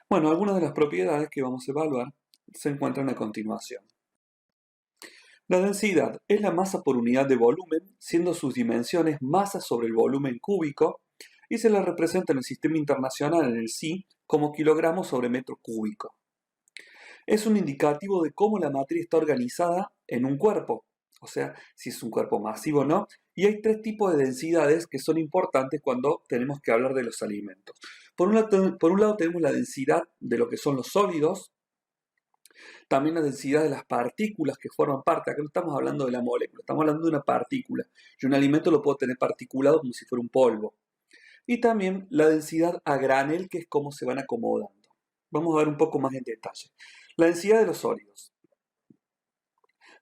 Bueno, algunas de las propiedades que vamos a evaluar se encuentran a continuación. La densidad es la masa por unidad de volumen, siendo sus dimensiones masa sobre el volumen cúbico, y se la representa en el sistema internacional en el SI como kilogramos sobre metro cúbico. Es un indicativo de cómo la materia está organizada en un cuerpo, o sea, si es un cuerpo masivo o no, y hay tres tipos de densidades que son importantes cuando tenemos que hablar de los alimentos. Por un lado tenemos la densidad de lo que son los sólidos, también la densidad de las partículas que forman parte. Acá no estamos hablando de la molécula, estamos hablando de una partícula. Y un alimento lo puedo tener particulado como si fuera un polvo. Y también la densidad a granel, que es cómo se van acomodando. Vamos a ver un poco más en detalle. La densidad de los sólidos.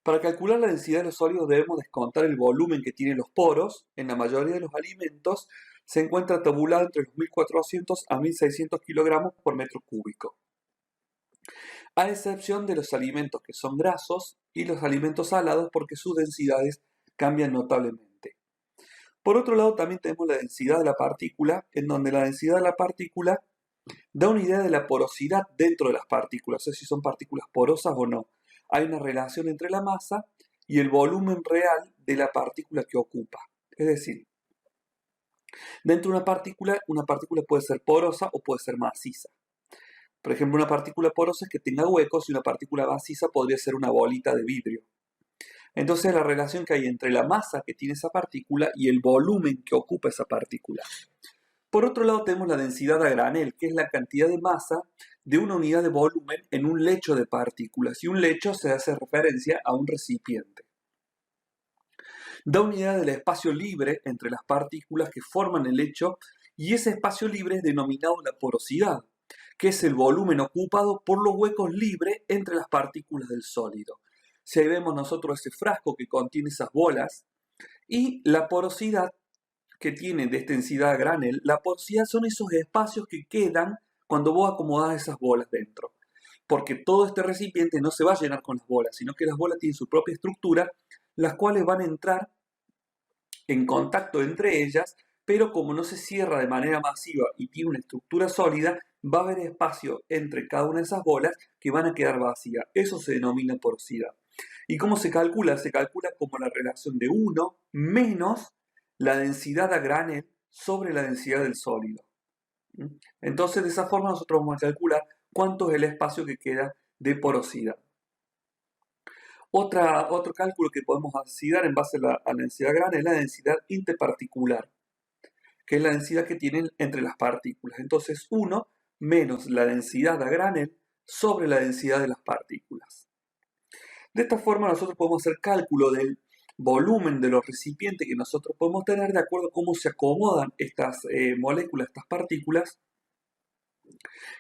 Para calcular la densidad de los sólidos debemos descontar el volumen que tienen los poros. En la mayoría de los alimentos se encuentra tabulado entre los 1400 a 1600 kilogramos por metro cúbico, a excepción de los alimentos que son grasos y los alimentos salados porque sus densidades cambian notablemente. Por otro lado, también tenemos la densidad de la partícula, en donde la densidad de la partícula da una idea de la porosidad dentro de las partículas, es decir, si son partículas porosas o no. Hay una relación entre la masa y el volumen real de la partícula que ocupa. Es decir, dentro de una partícula puede ser porosa o puede ser maciza. Por ejemplo, una partícula porosa es que tenga huecos y una partícula maciza podría ser una bolita de vidrio. Entonces, la relación que hay entre la masa que tiene esa partícula y el volumen que ocupa esa partícula. Por otro lado, tenemos la densidad a granel, que es la cantidad de masa de una unidad de volumen en un lecho de partículas. Y un lecho se hace referencia a un recipiente. Da una idea del espacio libre entre las partículas que forman el lecho, y ese espacio libre es denominado la porosidad, que es el volumen ocupado por los huecos libres entre las partículas del sólido. Si ahí vemos nosotros ese frasco que contiene esas bolas, y la porosidad que tiene de densidad a granel, la porosidad son esos espacios que quedan cuando vos acomodás esas bolas dentro. Porque todo este recipiente no se va a llenar con las bolas, sino que las bolas tienen su propia estructura, las cuales van a entrar en contacto entre ellas, pero como no se cierra de manera masiva y tiene una estructura sólida, va a haber espacio entre cada una de esas bolas que van a quedar vacías. Eso se denomina porosidad. ¿Y cómo se calcula? Se calcula como la relación de 1 menos la densidad a granel sobre la densidad del sólido. Entonces, de esa forma nosotros vamos a calcular cuánto es el espacio que queda de porosidad. Otro cálculo que podemos dar en base a la densidad grande es la densidad interparticular, que es la densidad que tienen entre las partículas. Entonces, 1 menos la densidad a granel sobre la densidad de las partículas. De esta forma nosotros podemos hacer cálculo del volumen de los recipientes que nosotros podemos tener de acuerdo a cómo se acomodan estas moléculas, estas partículas,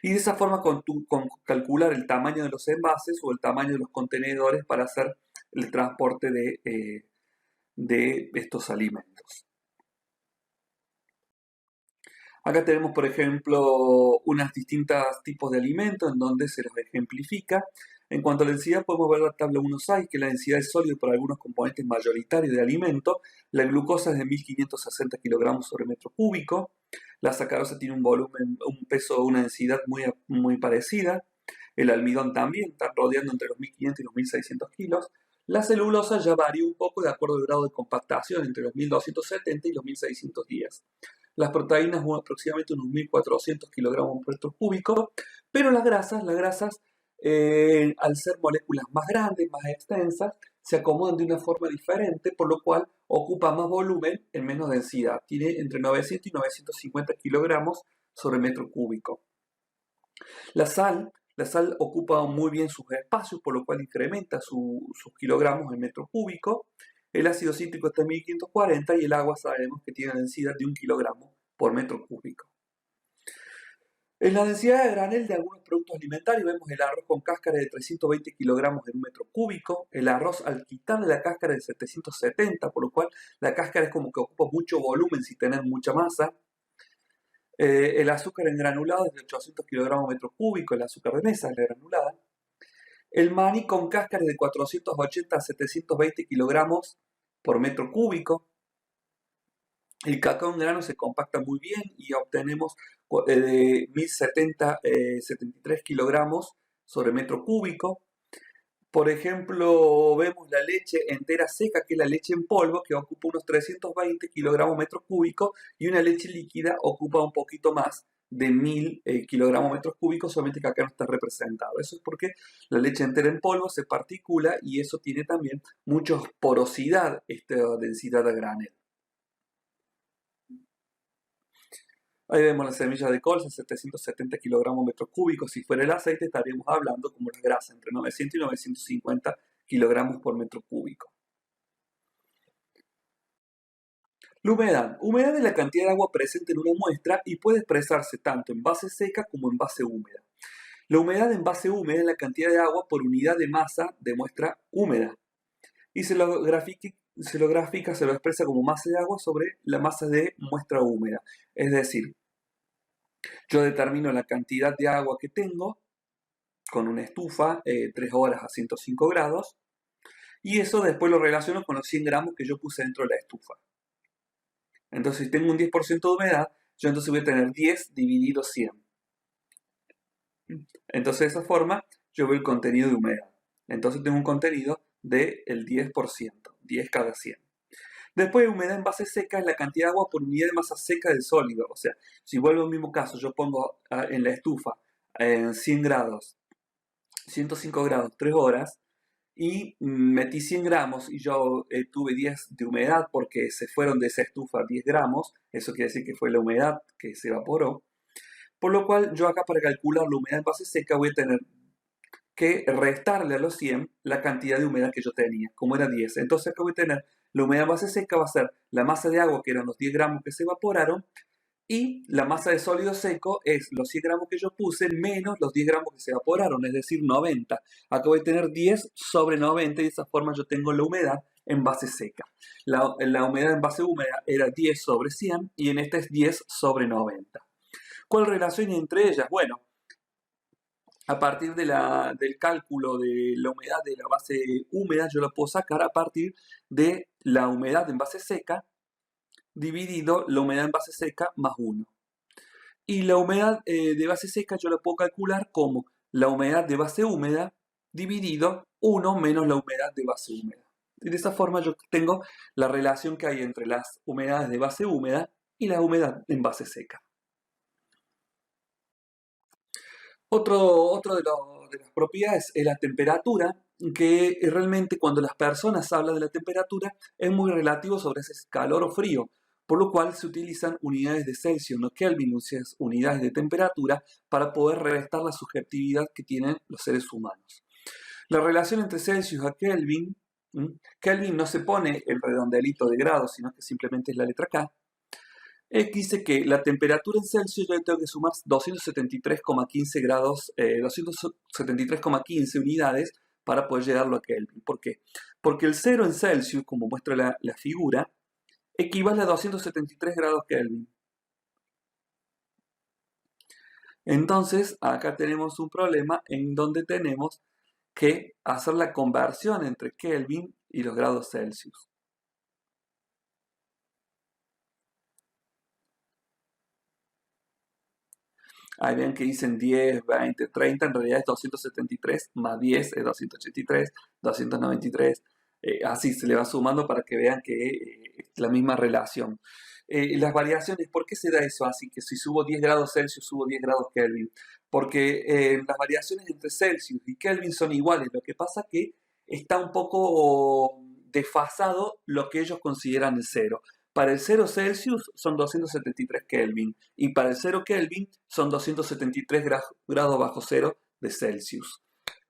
y de esa forma calcular el tamaño de los envases o el tamaño de los contenedores para hacer el transporte de estos alimentos. Acá tenemos, por ejemplo, unos distintos tipos de alimentos en donde se los ejemplifica. En cuanto a la densidad, podemos ver la tabla 1.6, que es la densidad de sólido por algunos componentes mayoritarios de alimento. La glucosa es de 1560 kilogramos sobre metro cúbico. La sacarosa tiene un volumen, un peso, una densidad muy parecida. El almidón también está rodeando entre los 1500 y los 1600 kilos. La celulosa ya varía un poco de acuerdo al grado de compactación, entre los 1270 y los 1610. Las proteínas aproximadamente unos 1400 kilogramos por metro cúbico, pero las grasas al ser moléculas más grandes, más extensas, se acomodan de una forma diferente, por lo cual ocupa más volumen en menos densidad. Tiene entre 900 y 950 kilogramos sobre metro cúbico. La sal ocupa muy bien sus espacios, por lo cual incrementa sus kilogramos en metro cúbico. El ácido cítrico está en 1540 y el agua sabemos que tiene densidad de 1 kilogramo por metro cúbico. En la densidad de granel de algunos productos alimentarios vemos el arroz con cáscara de 320 kilogramos en un metro cúbico, el arroz al quitarle la cáscara de 770, por lo cual la cáscara es como que ocupa mucho volumen sin tener mucha masa. El azúcar en granulado es de 800 kilogramos metro cúbico, el azúcar de mesa es la granulada. El maní con cáscara es de 480 a 720 kilogramos por metro cúbico. El cacao en grano se compacta muy bien y obtenemos de 1073 kilogramos sobre metro cúbico. Por ejemplo, vemos la leche entera seca, que es la leche en polvo, que ocupa unos 320 kilogramos metros cúbicos, y una leche líquida ocupa un poquito más de 1000 kilogramos metros cúbicos, solamente que acá no está representado. Eso es porque la leche entera en polvo se particula y eso tiene también mucha porosidad, esta densidad a granel. Ahí vemos las semillas de colza, 770 kilogramos metros cúbicos. Si fuera el aceite, estaríamos hablando como la grasa, entre 900 y 950 kilogramos por metro cúbico. La humedad. Humedad es la cantidad de agua presente en una muestra y puede expresarse tanto en base seca como en base húmeda. La humedad en base húmeda es la cantidad de agua por unidad de masa de muestra húmeda. Y se lo expresa como masa de agua sobre la masa de muestra húmeda. Es decir, yo determino la cantidad de agua que tengo con una estufa, 3 horas a 105 grados, y eso después lo relaciono con los 100 gramos que yo puse dentro de la estufa. Entonces, si tengo un 10% de humedad, yo entonces voy a tener 10 dividido 100. Entonces, de esa forma, yo veo el contenido de humedad. Entonces, tengo un contenido del 10%, 10 cada 100. Después, humedad en base seca es la cantidad de agua por unidad de masa seca del sólido. O sea, si vuelvo al mismo caso, yo pongo en la estufa en 100 grados, 105 grados, 3 horas, y metí 100 gramos y yo tuve 10 de humedad porque se fueron de esa estufa 10 gramos, eso quiere decir que fue la humedad que se evaporó, por lo cual yo acá para calcular la humedad en base seca voy a tener que restarle a los 100 la cantidad de humedad que yo tenía, como era 10. Entonces acá voy a tener la humedad en base seca va a ser la masa de agua, que eran los 10 gramos que se evaporaron, y la masa de sólido seco es los 100 gramos que yo puse menos los 10 gramos que se evaporaron, es decir, 90. Acá voy a tener 10 sobre 90 y de esa forma yo tengo la humedad en base seca. La humedad en base húmeda era 10 sobre 100 y en esta es 10 sobre 90. ¿Cuál relación hay entre ellas? Bueno, a partir del cálculo de la humedad de la base húmeda, yo lo puedo sacar a partir de la humedad en base seca dividido la humedad en base seca más 1. Y la humedad de base seca yo la puedo calcular como la humedad de base húmeda dividido 1 menos la humedad de base húmeda. Y de esa forma yo tengo la relación que hay entre las humedades de base húmeda y la humedad en base seca. Otro de las propiedades es la temperatura, que realmente cuando las personas hablan de la temperatura es muy relativo sobre ese calor o frío, por lo cual se utilizan unidades de Celsius, no Kelvin, unidades de temperatura, para poder restar la subjetividad que tienen los seres humanos. La relación entre Celsius a Kelvin, Kelvin no se pone el redondelito de grados, sino que simplemente es la letra K. Dice que la temperatura en Celsius yo le tengo que sumar 273,15 grados, 273,15 unidades para poder llegarlo a Kelvin. ¿Por qué? Porque el 0 en Celsius, como muestra la figura, equivale a 273 grados Kelvin. Entonces, acá tenemos un problema en donde tenemos que hacer la conversión entre Kelvin y los grados Celsius. Ahí ven que dicen 10, 20, 30, en realidad es 273, más 10 es 283, 293, así se le va sumando para que vean que es la misma relación. Las variaciones, ¿por qué se da eso así? Que si subo 10 grados Celsius, subo 10 grados Kelvin. Porque las variaciones entre Celsius y Kelvin son iguales, lo que pasa que está un poco desfasado lo que ellos consideran el cero. Para el 0 Celsius son 273 Kelvin y para el 0 Kelvin son 273 grados bajo cero de Celsius.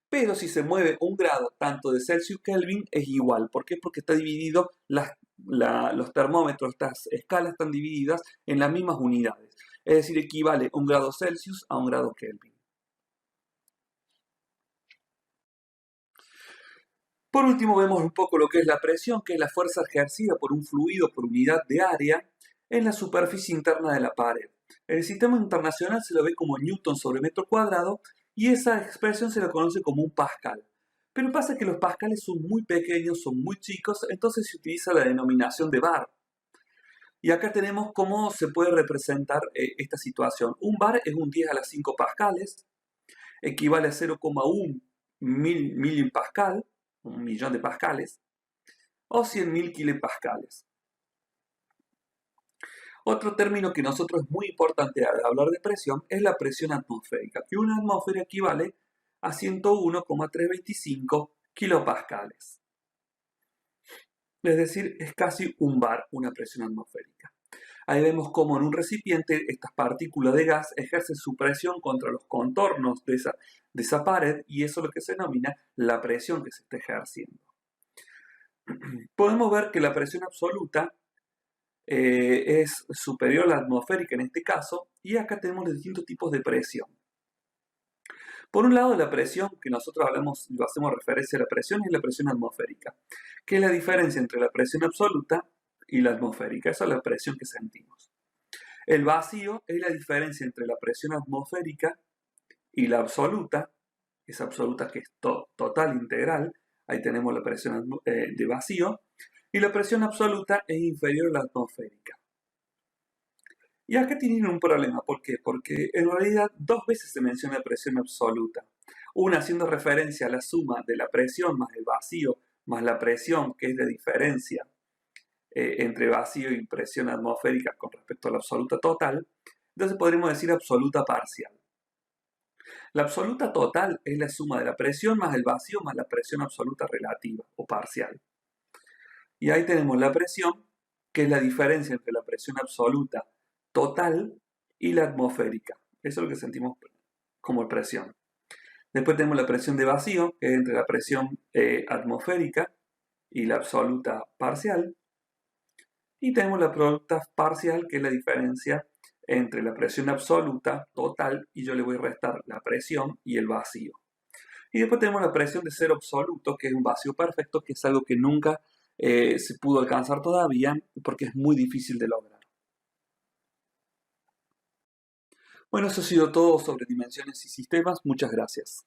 Pero si se mueve un grado tanto de Celsius Kelvin es igual. ¿Por qué? Porque está dividido, los termómetros, estas escalas están divididas en las mismas unidades. Es decir, equivale un grado Celsius a un grado Kelvin. Por último, vemos un poco lo que es la presión, que es la fuerza ejercida por un fluido por unidad de área en la superficie interna de la pared. En el sistema internacional se lo ve como Newton sobre metro cuadrado y esa expresión se la conoce como un pascal. Pero pasa que los pascales son muy pequeños, son muy chicos, entonces se utiliza la denominación de bar. Y acá tenemos cómo se puede representar esta situación. Un bar es un 10 a la 5 pascales, equivale a 0,1 milipascal, un millón de pascales, o 100.000 kilopascales. Otro término que nosotros es muy importante al hablar de presión es la presión atmosférica, que una atmósfera equivale a 101,325 kilopascales. Es decir, es casi un bar, una presión atmosférica. Ahí vemos cómo en un recipiente estas partículas de gas ejercen su presión contra los contornos de esa pared, y eso es lo que se denomina la presión que se está ejerciendo. Podemos ver que la presión absoluta es superior a la atmosférica en este caso, y acá tenemos los distintos tipos de presión. Por un lado, la presión que nosotros hablamos, lo hacemos referencia a la presión, es la presión atmosférica, que es la diferencia entre la presión absoluta y la atmosférica. Esa es la presión que sentimos. El vacío es la diferencia entre la presión atmosférica y la absoluta, esa absoluta que es total, integral. Ahí tenemos la presión de vacío. Y la presión absoluta es inferior a la atmosférica. Y acá tienen un problema. ¿Por qué? Porque en realidad dos veces se menciona presión absoluta. Una haciendo referencia a la suma de la presión más el vacío más la presión, que es la diferencia entre vacío y presión atmosférica con respecto a la absoluta total. Entonces podríamos decir absoluta parcial. La absoluta total es la suma de la presión más el vacío más la presión absoluta relativa o parcial. Y ahí tenemos la presión, que es la diferencia entre la presión absoluta total y la atmosférica. Eso es lo que sentimos como presión. Después tenemos la presión de vacío, que es entre la presión atmosférica y la absoluta parcial. Y tenemos la absoluta parcial, que es la diferencia entre la presión absoluta total, y yo le voy a restar la presión y el vacío. Y después tenemos la presión de cero absoluto, que es un vacío perfecto, que es algo que nunca se pudo alcanzar todavía, porque es muy difícil de lograr. Bueno, eso ha sido todo sobre dimensiones y sistemas. Muchas gracias.